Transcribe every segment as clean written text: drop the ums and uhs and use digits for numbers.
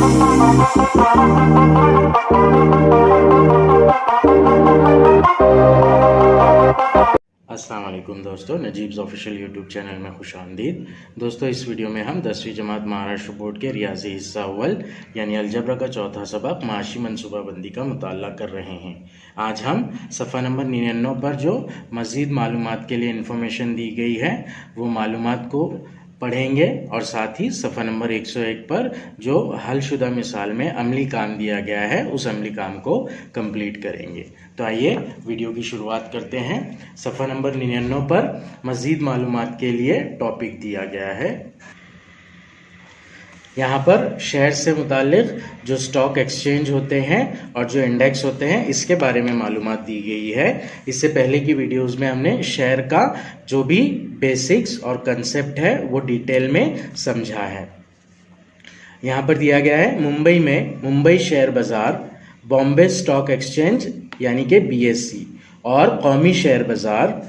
अस्सलाम वालेकुम दोस्तों, नजीब्स ऑफिशियल यूट्यूब चैनल में खुशामदीद। दोस्तों, इस वीडियो में हम 10वीं जमात महाराष्ट्र बोर्ड के रियाजी हिस्सा अव्वल यानी अलजबरा का चौथा सबक माशी मनसूबाबंदी का मुताला कर रहे हैं। आज हम सफ़ा नंबर 99 पर जो मज़ीद मालूमात के लिए इन्फॉर्मेशन दी गई है वो मालूमात को पढ़ेंगे और साथ ही सफ़ा नंबर 101 पर जो हलशुदा मिसाल में अमली काम दिया गया है उस अमली काम को कंप्लीट करेंगे। तो आइए वीडियो की शुरुआत करते हैं। सफ़ा नंबर 99 पर मज़ीद मालूमात के लिए टॉपिक दिया गया है। यहाँ पर शेयर से मुतालिक जो स्टॉक एक्सचेंज होते हैं और जो इंडेक्स होते हैं इसके बारे में मालूमात दी गई है। इससे पहले की वीडियोस में हमने शेयर का जो भी बेसिक्स और कंसेप्ट है वो डिटेल में समझा है। यहाँ पर दिया गया है मुंबई में मुंबई शेयर बाज़ार, बॉम्बे स्टॉक एक्सचेंज यानी कि BSE और कौमी शेयर बाज़ार,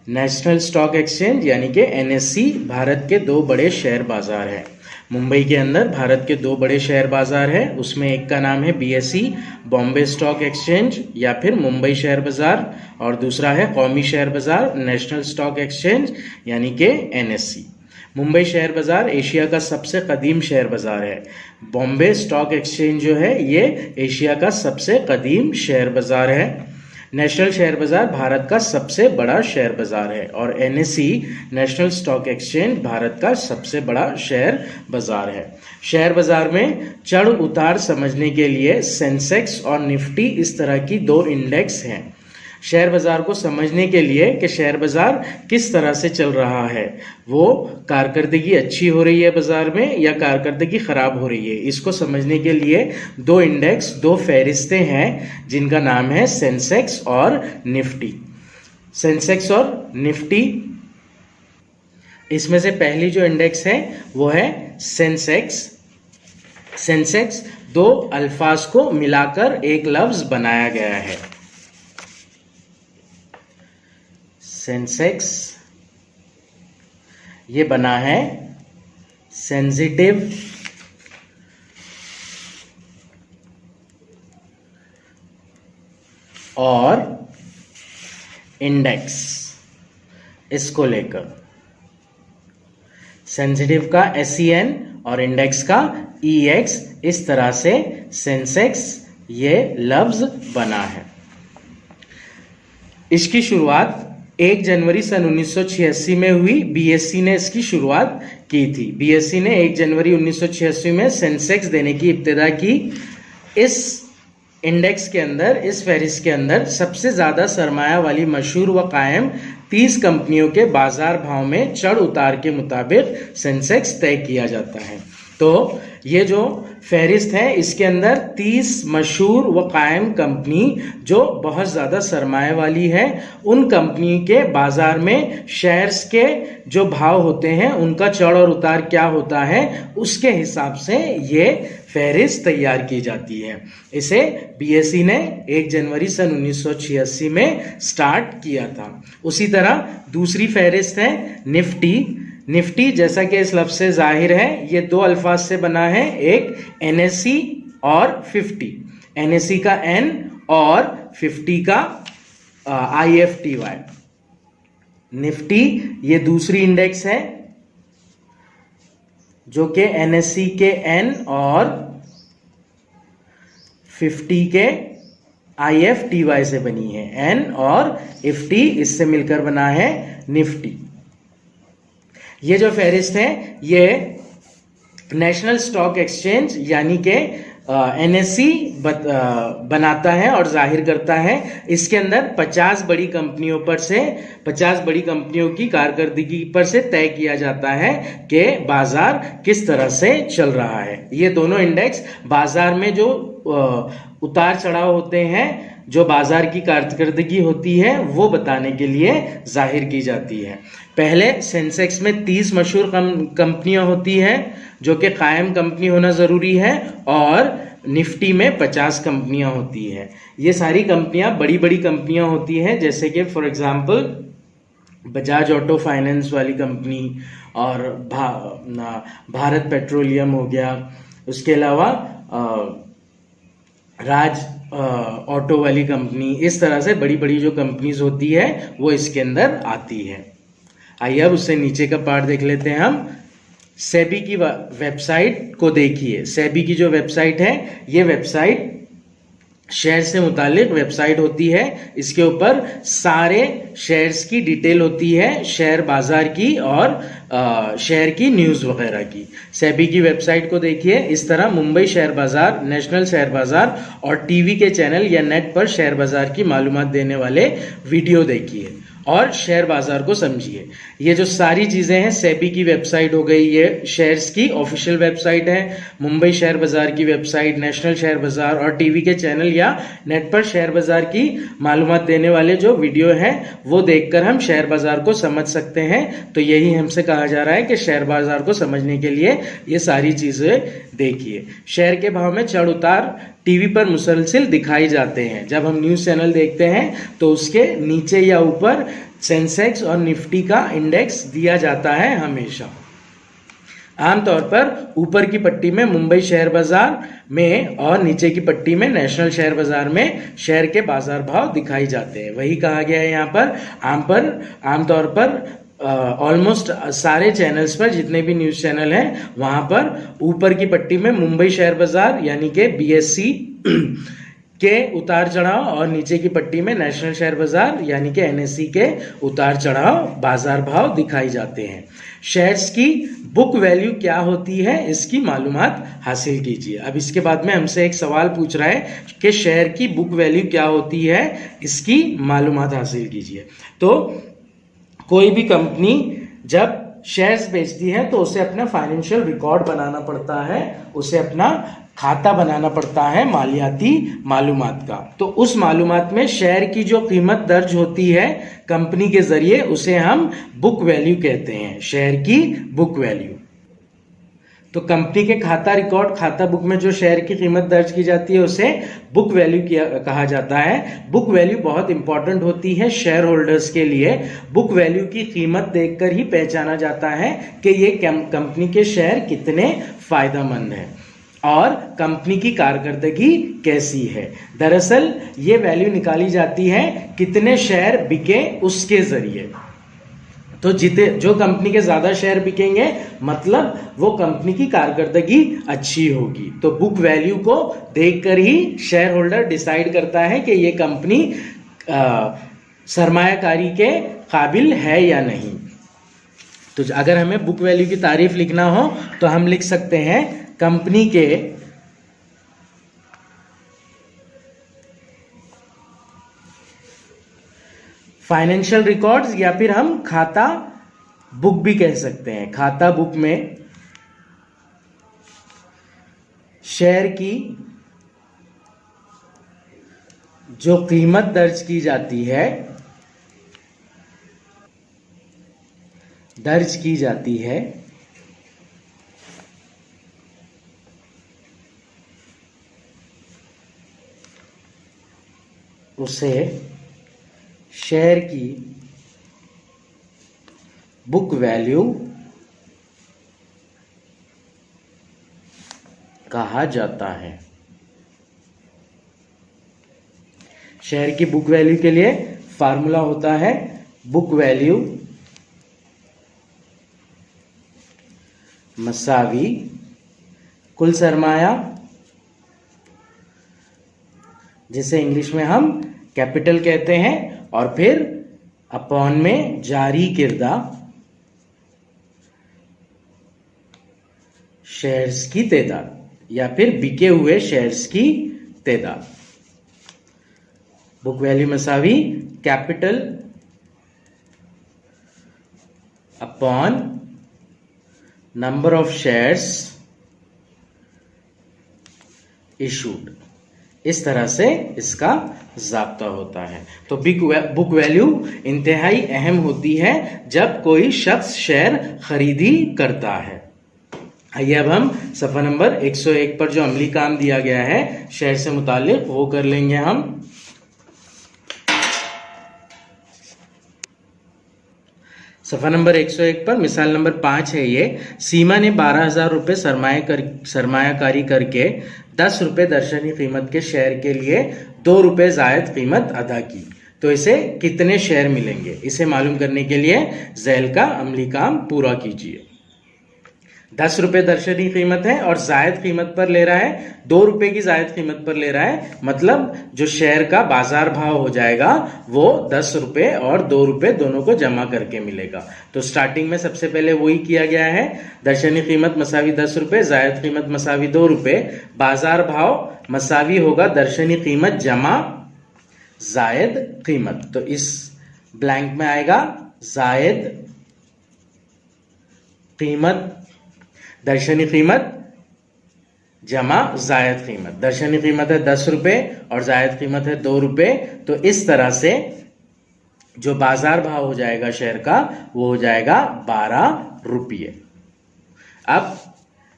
नेशनल स्टॉक एक्सचेंज यानी कि NSE भारत के दो बड़े शेयर बाज़ार हैं। मुंबई के अंदर भारत के दो बड़े शेयर बाज़ार हैं, उसमें एक का नाम है BSE बॉम्बे स्टॉक एक्सचेंज या फिर मुंबई शेयर बाज़ार और दूसरा है कौमी शेयर बाज़ार नेशनल स्टॉक एक्सचेंज यानी कि NSE। मुंबई शेयर बाज़ार एशिया का सबसे कदीम शेयर बाज़ार है। बॉम्बे स्टॉक एक्सचेंज जो है ये एशिया का सबसे कदीम शेयर बाज़ार है। नेशनल शेयर बाज़ार भारत का सबसे बड़ा शेयर बाज़ार है और NSE national stock exchange Bharat का सबसे बड़ा शेयर बाज़ार है। शेयर बाज़ार में चढ़ उतार समझने के लिए सेंसेक्स और निफ्टी इस तरह की दो इंडेक्स हैं। शेयर बाज़ार को समझने के लिए कि शेयर बाज़ार किस तरह से चल रहा है, वो कारकर्दगी अच्छी हो रही है बाज़ार में या कारकर्दगी ख़राब हो रही है, इसको समझने के लिए दो इंडेक्स, दो फहरिस्तें हैं जिनका नाम है सेंसेक्स और निफ्टी। सेंसेक्स और निफ्टी, इसमें से पहली जो इंडेक्स है वो है सेंसेक्स। सेंसेक्स दो अल्फाज को मिलाकर एक लफ्ज़ बनाया गया है। सेंसेक्स ये बना है सेंसिटिव और इंडेक्स, इसको लेकर सेंसिटिव का SEN और इंडेक्स का EX, इस तरह से सेंसेक्स ये लफ्ज बना है। इसकी शुरुआत 1 जनवरी सन 1986 में हुई। BSE ने इसकी शुरुआत की थी। BSE ने 1 जनवरी 1986 में सेंसेक्स देने की इब्तिदा की। इस इंडेक्स के अंदर, इस फहरिस्त के अंदर सबसे ज़्यादा सरमाया वाली मशहूर व कायम 30 कंपनियों के बाजार भाव में चढ़ उतार के मुताबिक सेंसेक्स तय किया जाता है। तो ये जो फहरिस्त है इसके अंदर 30 मशहूर व कायम कंपनी जो बहुत ज़्यादा सरमाए वाली है उन कंपनी के बाज़ार में शेयर्स के जो भाव होते हैं उनका चढ़ और उतार क्या होता है उसके हिसाब से ये फहरिस्त तैयार की जाती है। इसे BSE ने 1 जनवरी सन 1986 में स्टार्ट किया था। उसी तरह दूसरी फहरिस्त है निफ्टी। निफ्टी जैसा कि इस लफ्ज़ से जाहिर है ये दो अल्फाज से बना है, एक NSE और 50। NSE का N और 50 का IFTY। निफ्टी ये दूसरी इंडेक्स है जो कि NSE के N और 50 के IFTY से बनी है। N और 50 इससे मिलकर बना है निफ्टी। ये जो फहरिस्त है ये नेशनल स्टॉक एक्सचेंज यानी कि NSE बनाता है और जाहिर करता है। इसके अंदर 50 बड़ी कंपनियों पर से 50 बड़ी कंपनियों की कारकर्दगी पर से तय किया जाता है कि बाजार किस तरह से चल रहा है। ये दोनों इंडेक्स बाजार में जो उतार चढ़ाव होते हैं, जो बाजार की कारकर्दगी होती है वो बताने के लिए जाहिर की जाती है। पहले सेंसेक्स में 30 मशहूर कंपनियां होती हैं जो कि कायम कंपनी होना ज़रूरी है और निफ्टी में 50 कंपनियां होती हैं। ये सारी कंपनियां बड़ी बड़ी कंपनियां होती हैं जैसे कि for example Bajaj auto finance वाली कंपनी और भारत पेट्रोलियम हो गया, उसके अलावा राज ऑटो वाली कंपनी, इस तरह से बड़ी बड़ी जो कंपनीज होती है वो इसके अंदर आती है। आइए अब उससे नीचे का पार्ट देख लेते हैं हम। सेबी की वेबसाइट को देखिए। सेबी की जो वेबसाइट है, ये वेबसाइट शेयर से मुतालिक वेबसाइट होती है। इसके ऊपर सारे शेयर्स की डिटेल होती है, शेयर बाजार की और शेयर की न्यूज़ वगैरह की। सेबी की वेबसाइट को देखिए। इस तरह मुंबई शेयर बाजार, नेशनल शेयर बाजार और टीवी के चैनल या नेट पर शेयर बाजार की मालूमात देने वाले वीडियो देखिए और शेयर बाजार को समझिए। ये जो सारी चीजें हैं, सेबी की वेबसाइट हो गई, ये शेयर्स की ऑफिशियल वेबसाइट है, मुंबई शेयर बाजार की वेबसाइट, नेशनल शेयर बाजार और टीवी के चैनल या नेट पर शेयर बाजार की मालूमात देने वाले जो वीडियो हैं वो देखकर हम शेयर बाजार को समझ सकते हैं। तो यही हमसे कहा जा रहा है कि शेयर बाजार को समझने के लिए ये सारी चीजें देखिए। शेयर के भाव में चढ़ उतार टीवी पर मुसलसिल दिखाई जाते हैं। जब हम न्यूज़ चैनल देखते हैं तो उसके नीचे या ऊपर सेंसेक्स और निफ्टी का इंडेक्स दिया जाता है हमेशा। आमतौर पर ऊपर की पट्टी में मुंबई शेयर बाजार में और नीचे की पट्टी में नेशनल शेयर बाजार में शेयर के बाजार भाव दिखाई जाते हैं। वही कहा गया है यहाँ पर। आमतौर पर ऑलमोस्ट सारे चैनल्स पर, जितने भी न्यूज़ चैनल हैं वहाँ पर ऊपर की पट्टी में मुंबई शेयर बाजार यानी कि BSE के उतार चढ़ाव और नीचे की पट्टी में नेशनल शेयर बाजार यानी कि NSE के उतार चढ़ाव बाजार भाव दिखाई जाते हैं। शेयर्स की बुक वैल्यू क्या होती है, इसकी मालूमात हासिल कीजिए। अब इसके बाद में हमसे एक सवाल पूछ रहा है कि शेयर की बुक वैल्यू क्या होती है, इसकी मालूमात हासिल कीजिए। तो कोई भी कंपनी जब शेयर्स बेचती है तो उसे अपना फाइनेंशियल रिकॉर्ड बनाना पड़ता है, उसे अपना खाता बनाना पड़ता है मालियाती मालूमात का। तो उस मालूमात में शेयर की जो कीमत दर्ज होती है कंपनी के जरिए, उसे हम बुक वैल्यू कहते हैं, शेयर की बुक वैल्यू। तो कंपनी के खाता रिकॉर्ड, खाता बुक में जो शेयर की कीमत दर्ज की जाती है उसे बुक वैल्यू कहा जाता है। बुक वैल्यू बहुत इंपॉर्टेंट होती है शेयर होल्डर्स के लिए। बुक वैल्यू की कीमत देखकर ही पहचाना जाता है कि ये कंपनी के शेयर कितने फायदेमंद हैं और कंपनी की कारकर्दगी कैसी है। दरअसल ये वैल्यू निकाली जाती है कितने शेयर बिके उसके जरिए। तो जो कंपनी के ज्यादा शेयर बिकेंगे मतलब वो कंपनी की कारकर्दगी अच्छी होगी। तो बुक वैल्यू को देखकर ही शेयर होल्डर डिसाइड करता है कि ये कंपनी सरमायाकारी के काबिल है या नहीं। तो अगर हमें बुक वैल्यू की तारीफ लिखना हो तो हम लिख सकते हैं कंपनी के फाइनेंशियल रिकॉर्ड्स, या फिर हम खाता बुक भी कह सकते हैं। खाता बुक में शेयर की जो कीमत दर्ज की जाती है उसे शेयर की बुक वैल्यू कहा जाता है। शेयर की बुक वैल्यू के लिए फार्मूला होता है बुक वैल्यू मसावी कुल सरमाया, जिसे इंग्लिश में हम कैपिटल कहते हैं, और फिर अपॉन में जारी किर्दा शेयर्स की तादाद या फिर बिके हुए शेयर्स की तादाद। बुक वैल्यू मसावी capital upon number of shares issued. इस तरह से इसका ज़ाब्ता होता है। तो बुक वैल्यू इंतहाई अहम होती है जब कोई शख्स शेयर खरीदी करता है। आइए अब हम सफ़ा नंबर 101 पर जो अमली काम दिया गया है शेयर से मुतालिक वो कर लेंगे हम। सफ़ा नंबर 101 पर मिसाल नंबर 5 है ये। सीमा ने 12,000 रुपये सरमायाकारी करके 10 रुपये दर्शनी कीमत के शेयर के लिए 2 रुपये जायद कीमत अदा की, तो इसे कितने शेयर मिलेंगे? इसे मालूम करने के लिए ज़ैल का अमली काम पूरा कीजिए। 10 रुपये दर्शनी कीमत है और जायद कीमत पर ले रहा है, 2 रुपये की जायद कीमत पर ले रहा है, मतलब जो शेयर का बाजार भाव हो जाएगा वो 10 रुपये और 2 रुपये दोनों को जमा करके मिलेगा। तो स्टार्टिंग में सबसे पहले वही किया गया है, दर्शनी कीमत मसावी 10 रुपये, जायद कीमत मसावी 2 रुपये, बाजार भाव मसावी होगा दर्शनी कीमत जमा जायद कीमत। तो इस ब्लैंक में आएगा जायद कीमत, दर्शनी कीमत जमा जायद कीमत। दर्शनी कीमत है 10 रुपये और जायद कीमत है 2 रुपये, तो इस तरह से जो बाजार भाव हो जाएगा शेयर का वो हो जाएगा 12 रुपये। अब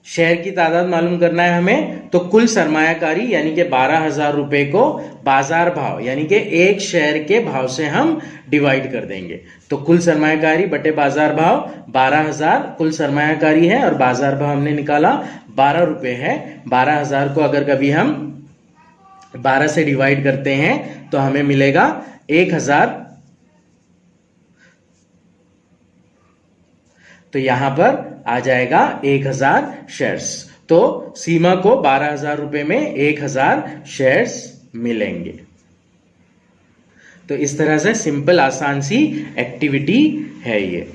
शेयर की तादाद मालूम करना है हमें, तो कुल सरमायाकारी यानी कि 12,000 रुपये को बाजार भाव यानी कि एक शेयर के भाव से हम डिवाइड कर देंगे। तो कुल सरमायाकारी बटे बाजार भाव 12,000 कुल सरमायाकारी है और बाजार भाव हमने निकाला 12 रुपये है। 12,000 को अगर कभी हम 12 से डिवाइड करते हैं तो हमें मिलेगा 1,000। तो यहां पर आ जाएगा 1,000 शेयर्स। तो सीमा को 12,000 रुपये में 1,000 शेयर्स मिलेंगे। तो इस तरह से सिंपल आसान सी एक्टिविटी है ये।